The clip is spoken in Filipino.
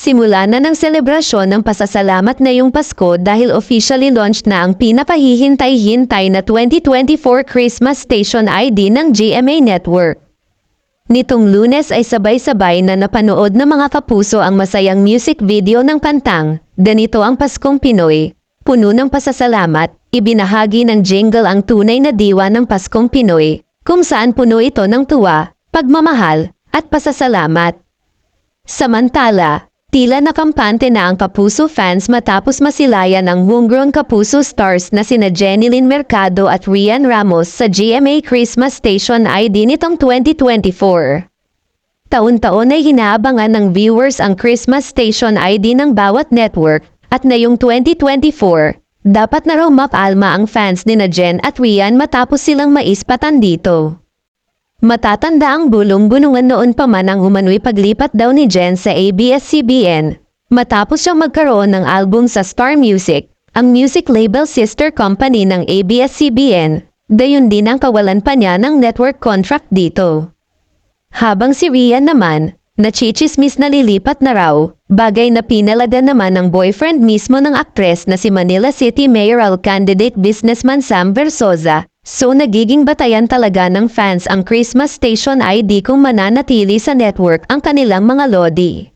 Nagsimula na ng selebrasyon ng pasasalamat ngayong Pasko dahil officially launched na ang pinapahihintay-hintay na 2024 Christmas Station ID ng GMA Network. Nitong Lunes ay sabay-sabay na napanood ng mga kapuso ang masayang music video ng kantang "Ganito ang Paskong Pinoy", puno ng pasasalamat. Ibinahagi ng jingle ang tunay na diwa ng Paskong Pinoy, kung saan puno ito ng tuwa, pagmamahal, at pasasalamat. Samantala, tila nakampante na ang Kapuso fans matapos masilayan ang homegrown Kapuso stars na sina Jenilyn Mercado at Rian Ramos sa GMA Christmas Station ID nitong 2024. Taon-taon ay hinaabangan ng viewers ang Christmas Station ID ng bawat network, at ngayong 2024, dapat na raw mapalma ang fans nina Jen at Rian matapos silang maispatan dito. Matatanda ang bulong-bunungan noon pa man ang umano'y paglipat daw ni Jen sa ABS-CBN, matapos siyang magkaroon ng album sa Star Music, ang music label sister company ng ABS-CBN, gayon din ang kawalan pa niya ng network contract dito. Habang si Rian naman, nachichismis na lilipat na raw, bagay na pinalada naman ng boyfriend mismo ng aktres na si Manila City Mayoral candidate businessman Sam Versosa. So nagiging batayan talaga ng fans ang Christmas Station ID kung mananatili sa network ang kanilang mga lodi.